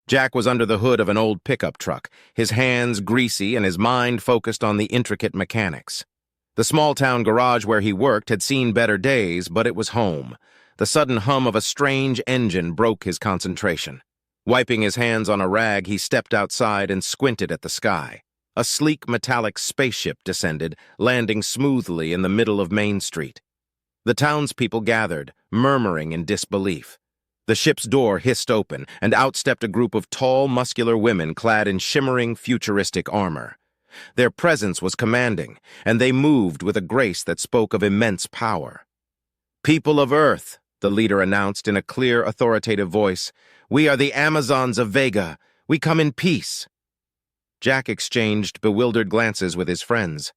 Jack was under the hood of an old pickup truck, his hands greasy and his mind focused on the intricate mechanics. The small-town garage where he worked had seen better days, but it was home. The sudden hum of a strange engine broke his concentration. Wiping his hands on a rag, he stepped outside and squinted at the sky. A sleek metallic spaceship descended, landing smoothly in the middle of Main Street. The townspeople gathered, murmuring in disbelief. The ship's door hissed open, and out stepped a group of tall, muscular women clad in shimmering, futuristic armor. Their presence was commanding, and they moved with a grace that spoke of immense power. "People of Earth," the leader announced in a clear, authoritative voice, "we are the Amazons of Vega. We come in peace." Jack exchanged bewildered glances with his friends.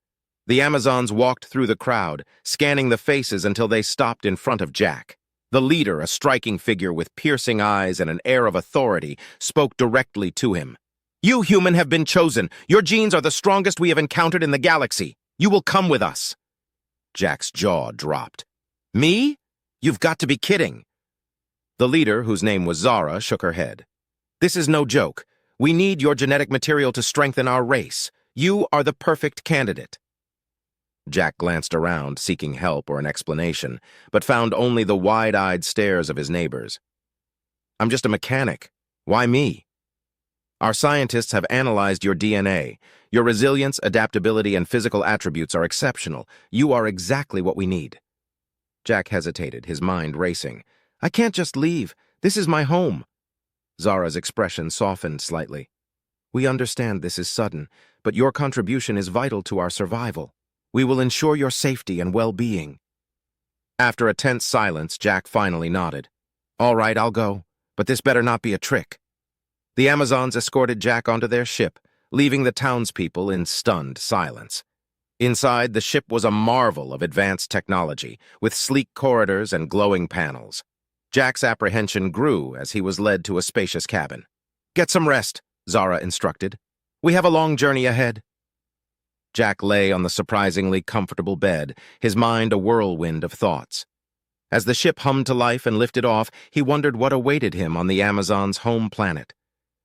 The Amazons walked through the crowd, scanning the faces until they stopped in front of Jack. The leader, a striking figure with piercing eyes and an air of authority, spoke directly to him. "You human have been chosen. Your genes are the strongest we have encountered in the galaxy. You will come with us." Jack's jaw dropped. "Me? You've got to be kidding." The leader, whose name was Zara, shook her head. "This is no joke. We need your genetic material to strengthen our race. You are the perfect candidate." Jack glanced around, seeking help or an explanation, but found only the wide-eyed stares of his neighbors. "I'm just a mechanic. Why me?" "Our scientists have analyzed your DNA. Your resilience, adaptability, and physical attributes are exceptional. You are exactly what we need." Jack hesitated, his mind racing. "I can't just leave. This is my home." Zara's expression softened slightly. "We understand this is sudden, but your contribution is vital to our survival. We will ensure your safety and well-being." After a tense silence, Jack finally nodded. "All right, I'll go, but this better not be a trick." The Amazons escorted Jack onto their ship, leaving the townspeople in stunned silence. Inside, the ship was a marvel of advanced technology, with sleek corridors and glowing panels. Jack's apprehension grew as he was led to a spacious cabin. "Get some rest," Zara instructed. "We have a long journey ahead." Jack lay on the surprisingly comfortable bed, his mind a whirlwind of thoughts. As the ship hummed to life and lifted off, he wondered what awaited him on the Amazon's home planet.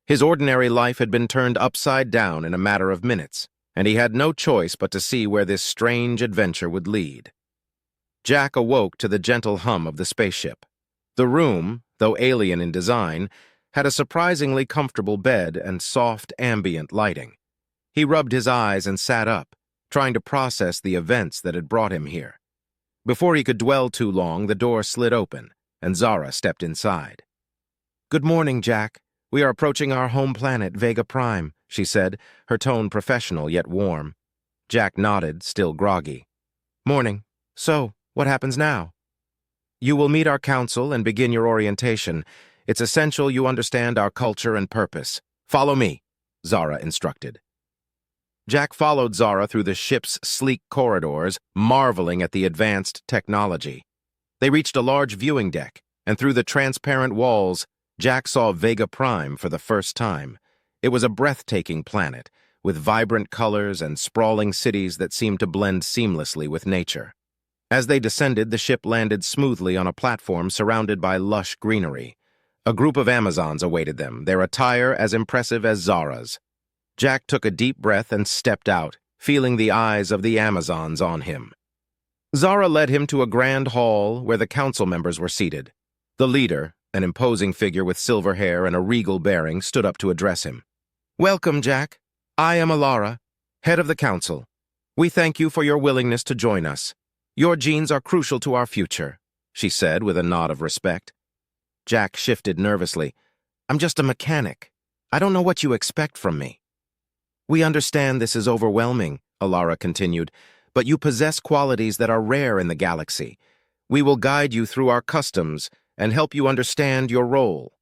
His ordinary life had been turned upside down in a matter of minutes, and he had no choice but to see where this strange adventure would lead. Jack awoke to the gentle hum of the spaceship. The room, though alien in design, had a surprisingly comfortable bed and soft, ambient lighting. He rubbed his eyes and sat up, trying to process the events that had brought him here. Before he could dwell too long, the door slid open, and Zara stepped inside. "Good morning, Jack. We are approaching our home planet, Vega Prime," she said, her tone professional yet warm. Jack nodded, still groggy. "Morning. So, what happens now?" "You will meet our council and begin your orientation. It's essential you understand our culture and purpose. Follow me," Zara instructed. Jack followed Zara through the ship's sleek corridors, marveling at the advanced technology. They reached a large viewing deck, and through the transparent walls, Jack saw Vega Prime for the first time. It was a breathtaking planet, with vibrant colors and sprawling cities that seemed to blend seamlessly with nature. As they descended, the ship landed smoothly on a platform surrounded by lush greenery. A group of Amazons awaited them, their attire as impressive as Zara's. Jack took a deep breath and stepped out, feeling the eyes of the Amazons on him. Zara led him to a grand hall where the council members were seated. The leader, an imposing figure with silver hair and a regal bearing, stood up to address him. "Welcome, Jack. I am Alara, head of the council. We thank you for your willingness to join us. Your genes are crucial to our future," she said with a nod of respect. Jack shifted nervously. "I'm just a mechanic. I don't know what you expect from me." "We understand this is overwhelming," Alara continued, "but you possess qualities that are rare in the galaxy. We will guide you through our customs and help you understand your role."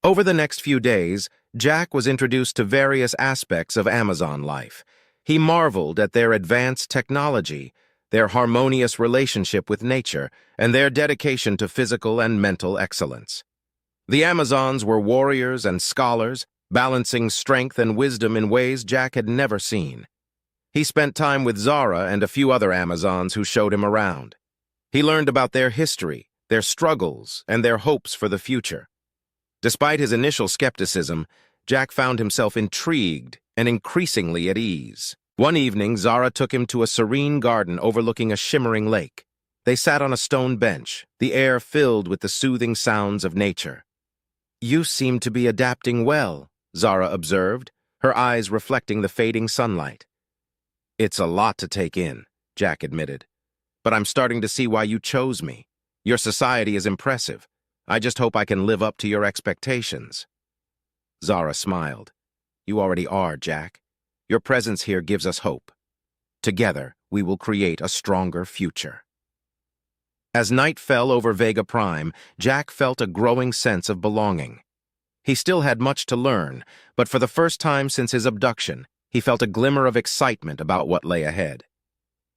Over the next few days, Jack was introduced to various aspects of Amazon life. He marveled at their advanced technology, their harmonious relationship with nature, and their dedication to physical and mental excellence. The Amazons were warriors and scholars, balancing strength and wisdom in ways Jack had never seen. He spent time with Zara and a few other Amazons who showed him around. He learned about their history, their struggles, and their hopes for the future. Despite his initial skepticism, Jack found himself intrigued and increasingly at ease. One evening, Zara took him to a serene garden overlooking a shimmering lake. They sat on a stone bench, the air filled with the soothing sounds of nature. "You seem to be adapting well," Zara observed, her eyes reflecting the fading sunlight. "It's a lot to take in," Jack admitted. "But I'm starting to see why you chose me. Your society is impressive. I just hope I can live up to your expectations." Zara smiled. "You already are, Jack. Your presence here gives us hope. Together, we will create a stronger future." As night fell over Vega Prime, Jack felt a growing sense of belonging. He still had much to learn, but for the first time since his abduction, he felt a glimmer of excitement about what lay ahead.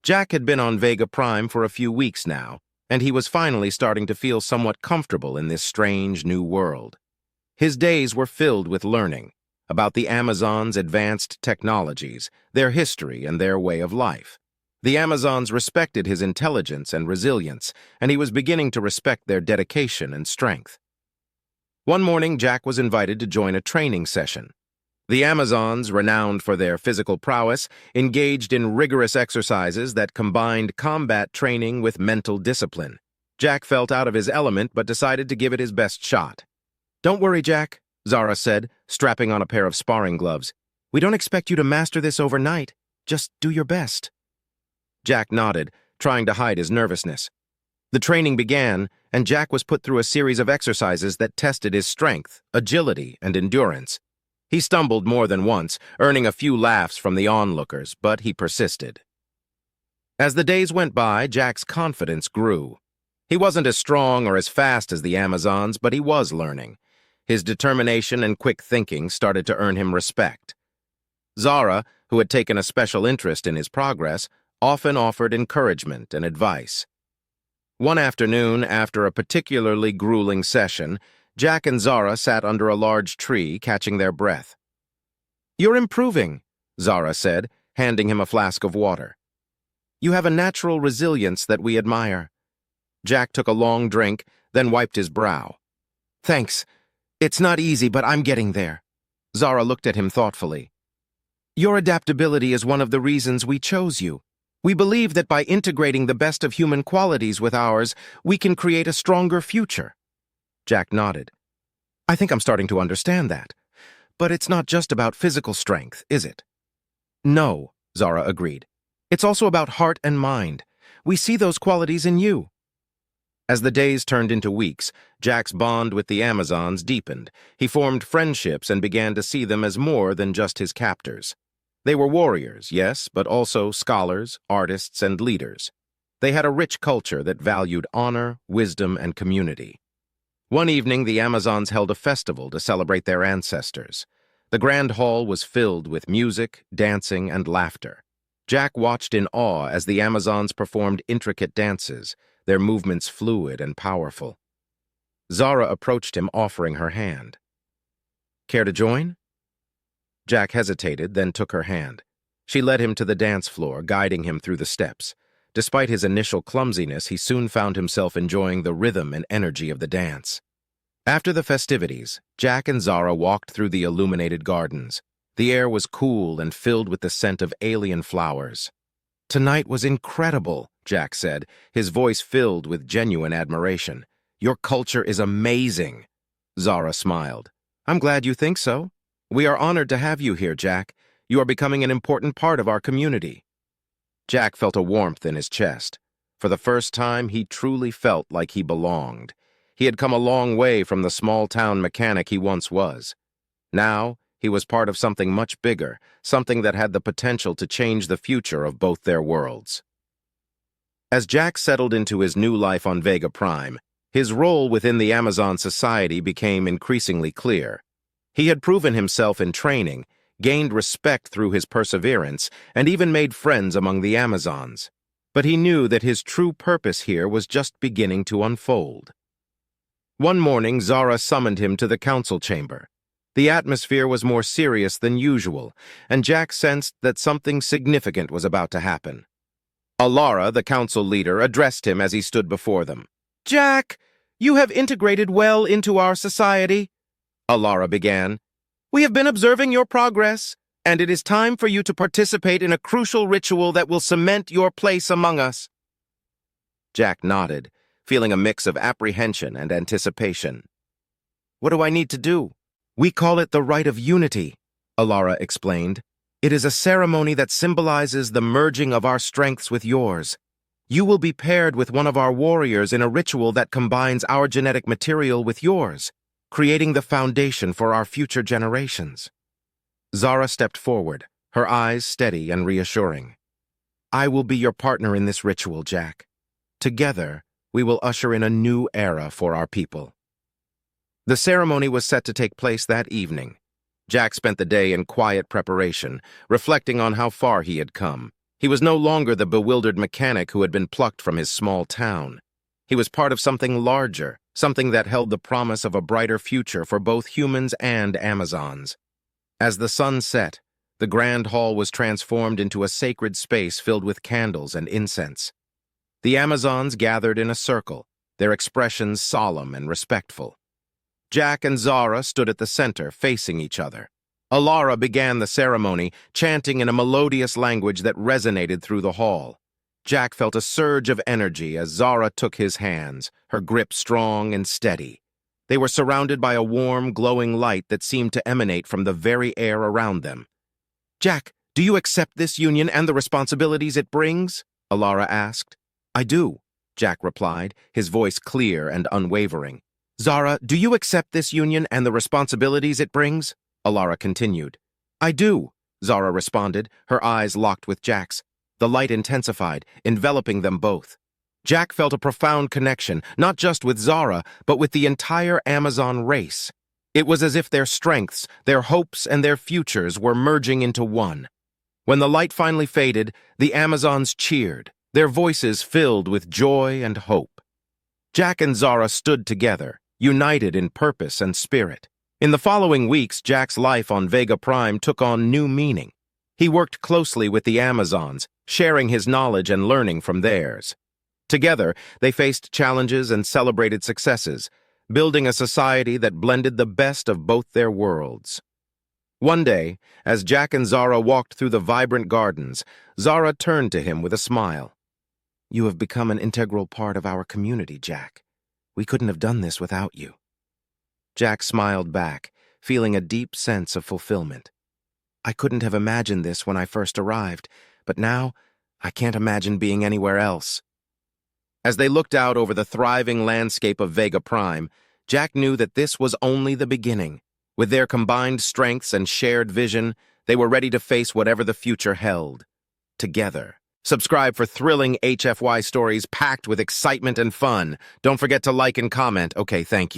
Jack had been on Vega Prime for a few weeks now, and he was finally starting to feel somewhat comfortable in this strange new world. His days were filled with learning about the Amazons' advanced technologies, their history, and their way of life. The Amazons respected his intelligence and resilience, and he was beginning to respect their dedication and strength. One morning, Jack was invited to join a training session. The Amazons, renowned for their physical prowess, engaged in rigorous exercises that combined combat training with mental discipline. Jack felt out of his element but decided to give it his best shot. "Don't worry, Jack," Zara said, strapping on a pair of sparring gloves. "We don't expect you to master this overnight. Just do your best." Jack nodded, trying to hide his nervousness. The training began, and Jack was put through a series of exercises that tested his strength, agility, and endurance. He stumbled more than once, earning a few laughs from the onlookers, but he persisted. As the days went by, Jack's confidence grew. He wasn't as strong or as fast as the Amazons, but he was learning. His determination and quick thinking started to earn him respect. Zara, who had taken a special interest in his progress, often offered encouragement and advice. One afternoon, after a particularly grueling session, Jack and Zara sat under a large tree, catching their breath. "You're improving," Zara said, handing him a flask of water. "You have a natural resilience that we admire." Jack took a long drink, then wiped his brow. "Thanks. It's not easy, but I'm getting there." Zara looked at him thoughtfully. "Your adaptability is one of the reasons we chose you. We believe that by integrating the best of human qualities with ours, we can create a stronger future." Jack nodded. "I think I'm starting to understand that. But it's not just about physical strength, is it?" "No," Zara agreed. "It's also about heart and mind. We see those qualities in you." As the days turned into weeks, Jack's bond with the Amazons deepened. He formed friendships and began to see them as more than just his captors. They were warriors, yes, but also scholars, artists, and leaders. They had a rich culture that valued honor, wisdom, and community. One evening, the Amazons held a festival to celebrate their ancestors. The grand hall was filled with music, dancing, and laughter. Jack watched in awe as the Amazons performed intricate dances, their movements fluid and powerful. Zara approached him, offering her hand. "Care to join?" Jack hesitated, then took her hand. She led him to the dance floor, guiding him through the steps. Despite his initial clumsiness, he soon found himself enjoying the rhythm and energy of the dance. After the festivities, Jack and Zara walked through the illuminated gardens. The air was cool and filled with the scent of alien flowers. "Tonight was incredible," Jack said, his voice filled with genuine admiration. "Your culture is amazing." Zara smiled. "I'm glad you think so. We are honored to have you here, Jack. You are becoming an important part of our community." Jack felt a warmth in his chest. For the first time, he truly felt like he belonged. He had come a long way from the small-town mechanic he once was. Now, he was part of something much bigger, something that had the potential to change the future of both their worlds. As Jack settled into his new life on Vega Prime, his role within the Amazon society became increasingly clear. He had proven himself in training, gained respect through his perseverance, and even made friends among the Amazons. But he knew that his true purpose here was just beginning to unfold. One morning, Zara summoned him to the council chamber. The atmosphere was more serious than usual, and Jack sensed that something significant was about to happen. Alara, the council leader, addressed him as he stood before them. "Jack, you have integrated well into our society. Alara began. "We have been observing your progress, and it is time for you to participate in a crucial ritual that will cement your place among us." Jack nodded, feeling a mix of apprehension and anticipation. "What do I need to do?" "We call it the Rite of Unity," Alara explained. "It is a ceremony that symbolizes the merging of our strengths with yours. You will be paired with one of our warriors in a ritual that combines our genetic material with yours, creating the foundation for our future generations." Zara stepped forward, her eyes steady and reassuring. "I will be your partner in this ritual, Jack. Together, we will usher in a new era for our people." The ceremony was set to take place that evening. Jack spent the day in quiet preparation, reflecting on how far he had come. He was no longer the bewildered mechanic who had been plucked from his small town. He was part of something larger, something that held the promise of a brighter future for both humans and Amazons. As the sun set, the grand hall was transformed into a sacred space filled with candles and incense. The Amazons gathered in a circle, their expressions solemn and respectful. Jack and Zara stood at the center, facing each other. Alara began the ceremony, chanting in a melodious language that resonated through the hall. Jack felt a surge of energy as Zara took his hands, her grip strong and steady. They were surrounded by a warm, glowing light that seemed to emanate from the very air around them. "Jack, do you accept this union and the responsibilities it brings?" Alara asked. "I do," Jack replied, his voice clear and unwavering. "Zara, do you accept this union and the responsibilities it brings?" Alara continued. "I do," Zara responded, her eyes locked with Jack's. The light intensified, enveloping them both. Jack felt a profound connection, not just with Zara, but with the entire Amazon race. It was as if their strengths, their hopes, and their futures were merging into one. When the light finally faded, the Amazons cheered, their voices filled with joy and hope. Jack and Zara stood together, united in purpose and spirit. In the following weeks, Jack's life on Vega Prime took on new meaning. He worked closely with the Amazons, sharing his knowledge and learning from theirs. Together, they faced challenges and celebrated successes, building a society that blended the best of both their worlds. One day, as Jack and Zara walked through the vibrant gardens, Zara turned to him with a smile. "You have become an integral part of our community, Jack. We couldn't have done this without you." Jack smiled back, feeling a deep sense of fulfillment. "I couldn't have imagined this when I first arrived, but now I can't imagine being anywhere else." As they looked out over the thriving landscape of Vega Prime, Jack knew that this was only the beginning. With their combined strengths and shared vision, they were ready to face whatever the future held. Together. Subscribe for thrilling HFY stories packed with excitement and fun. Don't forget to like and comment. Okay, thank you.